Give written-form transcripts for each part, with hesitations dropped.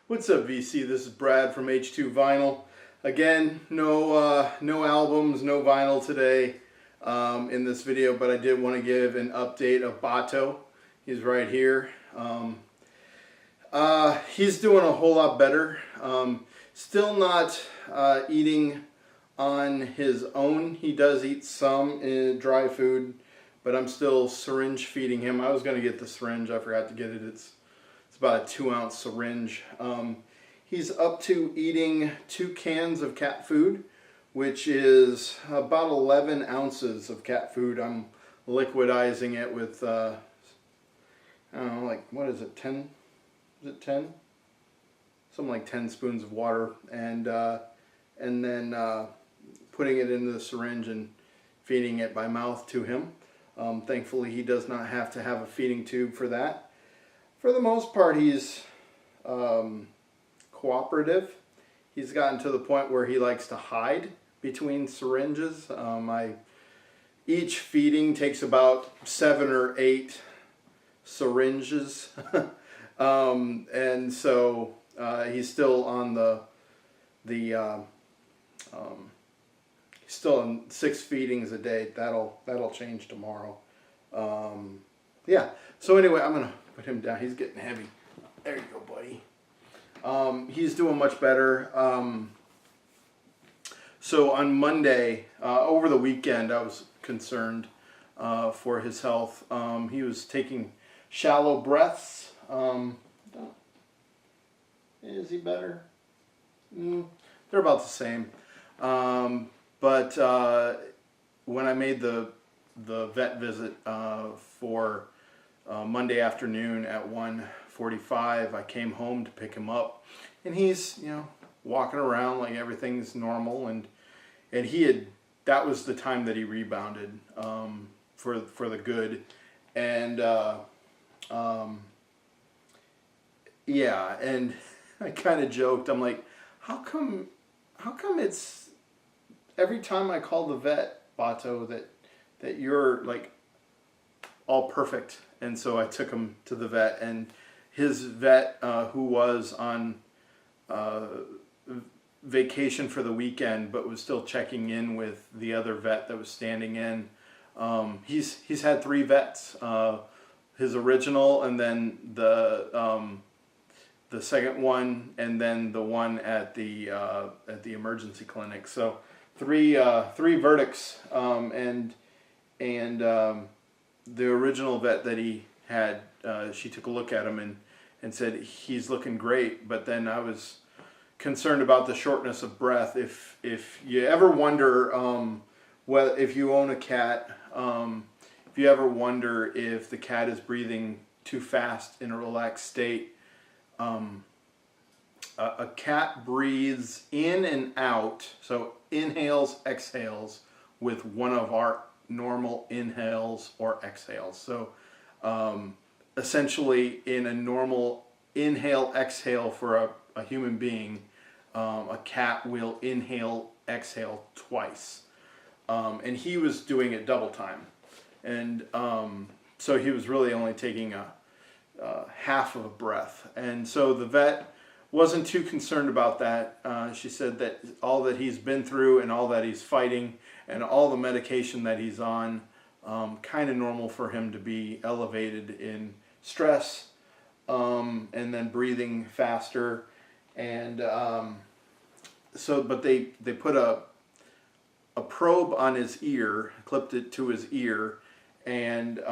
What's up, VC? This is Brad from H2Vinyl. Again, no albums, no vinyl today in this video, but I did want to give an update of Batou. He's right here. He's doing a whole lot better. Still not eating on his own. He does eat some dry food, but I'm still syringe feeding him. I was going to get the syringe. I forgot to get it. It's about a 2-ounce syringe. He's up to eating 2 cans of cat food, which is about 11 ounces of cat food. I'm liquidizing it with, I don't know, like, what is it, 10? Is it 10? Something like 10 spoons of water, and then putting it into the syringe and feeding it by mouth to him. Thankfully, he does not have to have a feeding tube for that. For the most part, he's cooperative. He's gotten to the point where he likes to hide between syringes. Each feeding takes about 7 or 8 syringes. And so he's still on he's still on 6 feedings a day. That'll change tomorrow. Yeah. So anyway, I'm gonna put him down. He's getting heavy. There you go, buddy. He's doing much better. So on Monday, over the weekend, I was concerned for his health. He was taking shallow breaths. Is he better? They're about the same. But when I made the vet visit for Monday afternoon at 1:45, I came home to pick him up, and he's, walking around like everything's normal, and that was the time that he rebounded for the good, and yeah, and I kind of joked. I'm like, how come it's every time I call the vet, Batou, that you're like all perfect? And so I took him to the vet, and his vet, who was on vacation for the weekend but was still checking in with the other vet that was standing in, he's had 3 vets, his original, and then the second one, and then the one at the emergency clinic. So three verdicts, and the original vet that he had, she took a look at him and said he's looking great, but then I was concerned about the shortness of breath. If you ever wonder if you own a cat, if you ever wonder if the cat is breathing too fast in a relaxed state, a cat breathes in and out, so inhales, exhales, with one of our normal inhales or exhales. So essentially, in a normal inhale exhale for a human being, a cat will inhale exhale twice, and he was doing it double time, and so he was really only taking half of a breath. And so the vet wasn't too concerned about that. She said that all that he's been through and all that he's fighting and all the medication that he's on, kind of normal for him to be elevated in stress, and then breathing faster. And but they put a probe on his ear, clipped it to his ear, and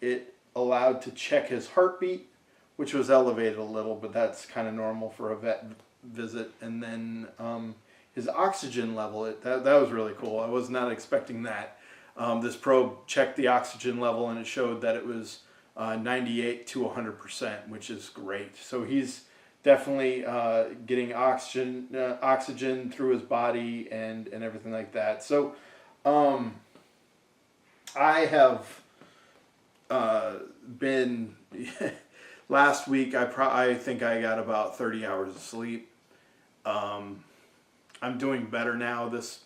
it allowed to check his heartbeat, which was elevated a little, but that's kind of normal for a vet visit. And then his oxygen level, that was really cool. I was not expecting that. This probe checked the oxygen level, and it showed that it was 98 to 100%, which is great. So he's definitely getting oxygen through his body and everything like that. So I have been last week, I think I got about 30 hours of sleep. I'm doing better now. This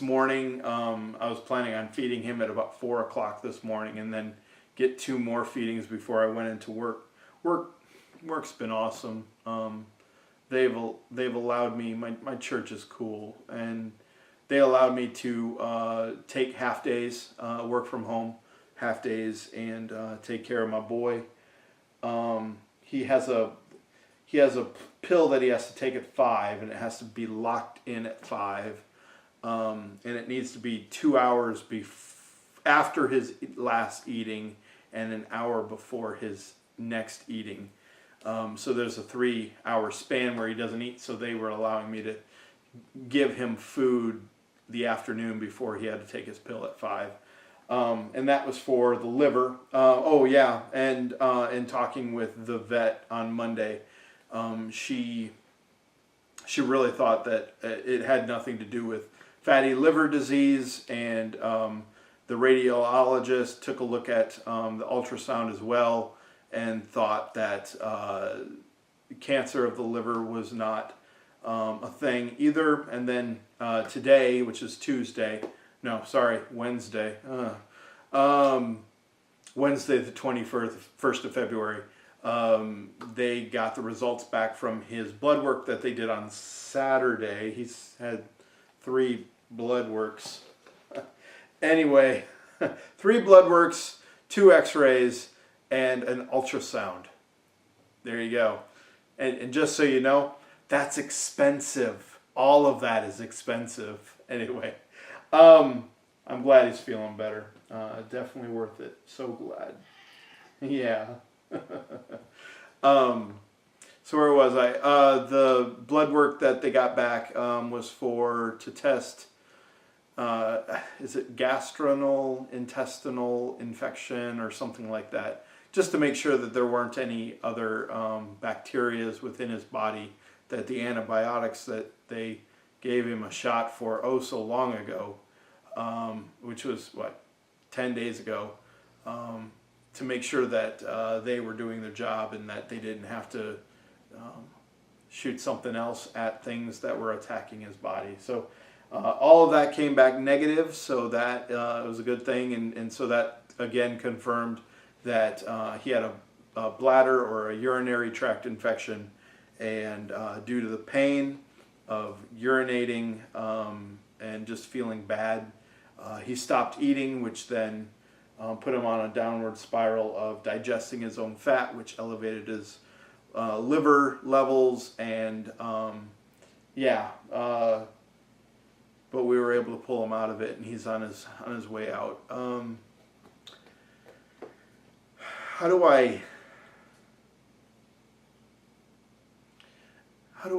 morning, I was planning on feeding him at about 4 o'clock this morning, and then get 2 more feedings before I went into work. Work's been awesome. they've allowed me. My church is cool, and they allowed me to take half days, work from home, half days, and take care of my boy. He has a pill that he has to take at 5, and it has to be locked in at 5, and it needs to be 2 hours after his last eating and an hour before his next eating. So there's a 3-hour span where he doesn't eat. So they were allowing me to give him food the afternoon before he had to take his pill at 5. And that was for the liver. Oh yeah, and in talking with the vet on Monday, she really thought that it had nothing to do with fatty liver disease, and the radiologist took a look at the ultrasound as well and thought that cancer of the liver was not a thing either. And then today, which is Wednesday, Wednesday the 21st of February, they got the results back from his blood work that they did on Saturday. He's had 3 blood works. Anyway, 3 blood works, 2 x-rays, and an ultrasound. There you go. And just so you know, that's expensive. All of that is expensive. Anyway, I'm glad he's feeling better. Definitely worth it. So glad. Yeah. So where was I? The blood work that they got back was to test, is it gastrointestinal infection or something like that, just to make sure that there weren't any other bacterias within his body, that the antibiotics that they gave him a shot for so long ago, which was 10 days ago, to make sure that they were doing their job and that they didn't have to shoot something else at things that were attacking his body. So all of that came back negative, so that was a good thing, and so that again confirmed that he had a bladder or a urinary tract infection, and due to the pain of urinating and just feeling bad, he stopped eating, which then put him on a downward spiral of digesting his own fat, which elevated his liver levels, and but we were able to pull him out of it, and he's on his way out. How do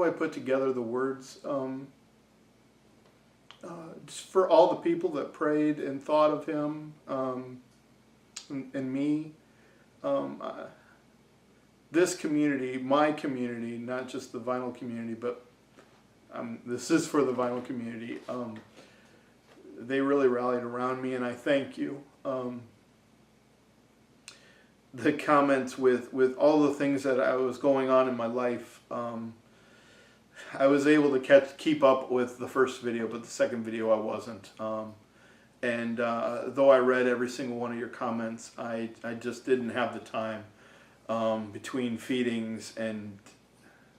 I put together the words? Just for all the people that prayed and thought of him, and me, this community, my community, not just the vinyl community, but this is for the vinyl community. They really rallied around me, and I thank you. The comments with all the things that I was going on in my life, I was able to keep up with the first video, but the second video I wasn't. And though I read every single one of your comments, I just didn't have the time between feedings and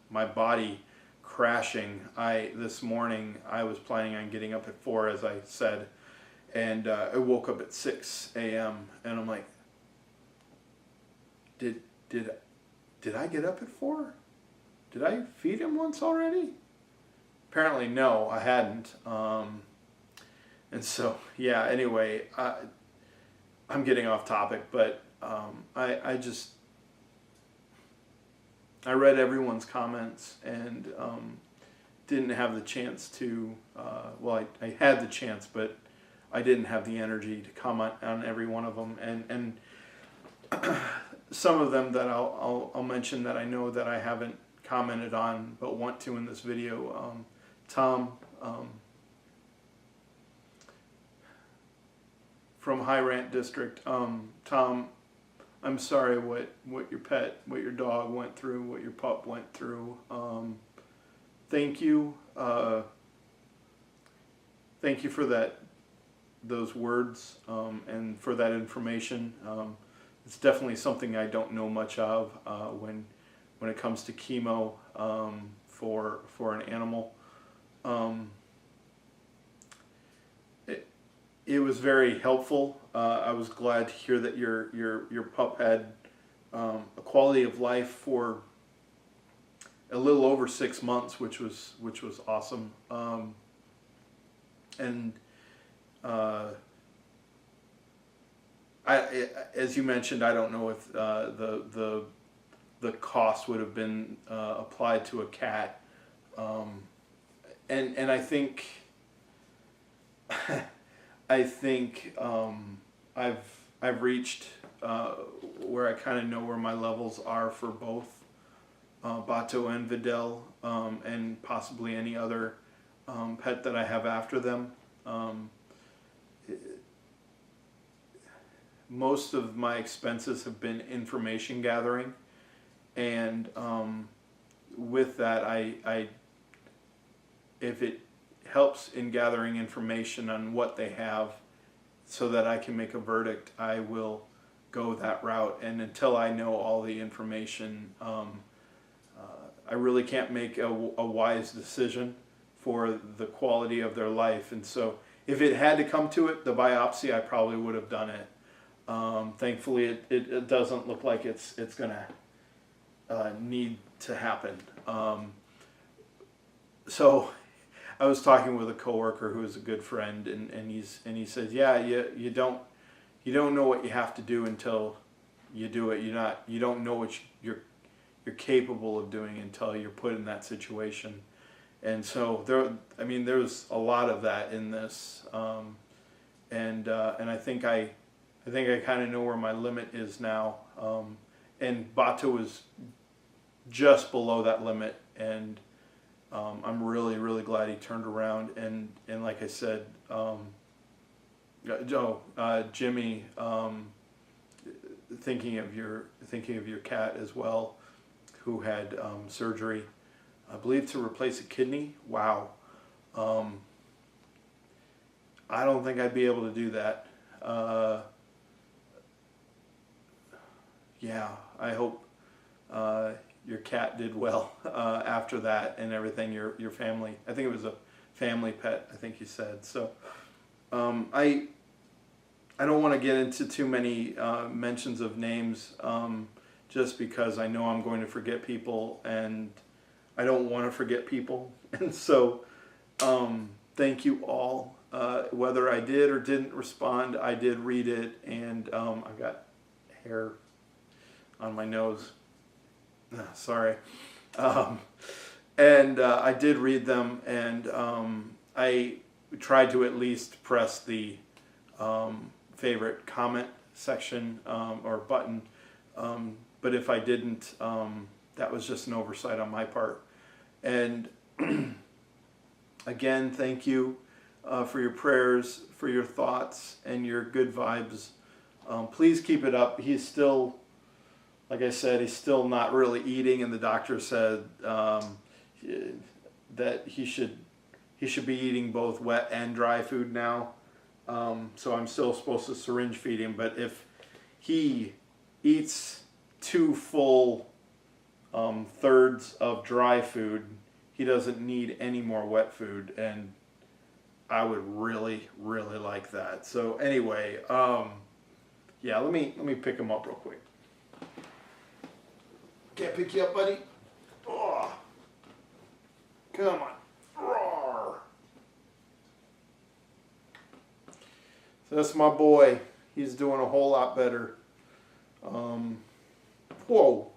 my body crashing. This morning I was planning on getting up at 4, as I said, and I woke up at 6 a.m. and I'm like, did I get up at 4? Did I feed him once already? Apparently no, I hadn't. And so, yeah, anyway, I'm getting off topic, but I read everyone's comments and didn't have the chance to, I had the chance, but I didn't have the energy to comment on every one of them. And some of them that I'll mention that I know that I haven't commented on but want to in this video. Tom from High Rant District. Tom, I'm sorry what your dog went through, what your pup went through. Thank you. Thank you for those words, and for that information. It's definitely something I don't know much of when it comes to chemo for an animal. It was very helpful. I was glad to hear that your pup had a quality of life for a little over 6 months, which was awesome. And as you mentioned, I don't know if the cost would have been applied to a cat, and I think I've reached where I kind of know where my levels are for both Batou and Vidal, and possibly any other pet that I have after them. Most of my expenses have been information gathering, and with that, if it helps in gathering information on what they have so that I can make a verdict, I will go that route. And until I know all the information, I really can't make a wise decision for the quality of their life. And so if it had to come to it, the biopsy, I probably would have done it. Thankfully, it doesn't look like it's going to need to happen. So I was talking with a coworker who is a good friend, and he says, yeah, you don't know what you have to do until you do it. You don't know what you're capable of doing until you're put in that situation. And so there's a lot of that in this, and I think I kind of know where my limit is now. And Batou is just below that limit, and I'm really, really glad he turned around. And like I said, Jimmy, thinking of your cat as well, who had surgery, I believe, to replace a kidney. Wow. I don't think I'd be able to do that. Yeah, I hope your cat did well after that and everything. Your family, I think it was a family pet, I think you said. So I don't want to get into too many mentions of names, just because I know I'm going to forget people, and I don't want to forget people. And so thank you all. Whether I did or didn't respond, I did read it, and I got hair on my nose. Sorry. And I did read them, and I tried to at least press the favorite comment section or button, but if I didn't, that was just an oversight on my part. And again, thank you for your prayers, for your thoughts, and your good vibes. Please keep it up. He's still, like I said, he's still not really eating, and the doctor said that he should be eating both wet and dry food now. So I'm still supposed to syringe feed him, but if he eats 2 full thirds of dry food, he doesn't need any more wet food, and I would really, really like that. So anyway, yeah, let me pick him up real quick. Can't pick you up, buddy? Oh, come on. Roar. So that's my boy. He's doing a whole lot better. Whoa.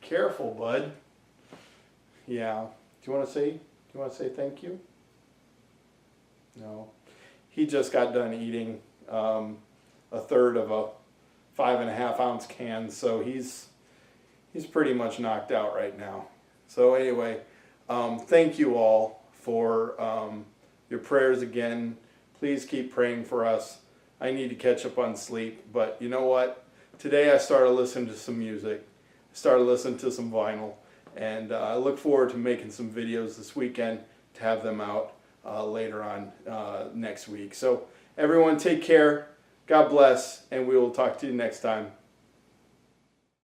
Careful, bud. Yeah. Do you want to say thank you? No. He just got done eating a third of a 5.5 ounce can, so he's pretty much knocked out right now. So anyway, thank you all for your prayers again. Please keep praying for us. I need to catch up on sleep, but you know what? Today I started listening to some music, started listening to some vinyl, and I look forward to making some videos this weekend to have them out later on next week. So everyone take care, God bless, and we will talk to you next time.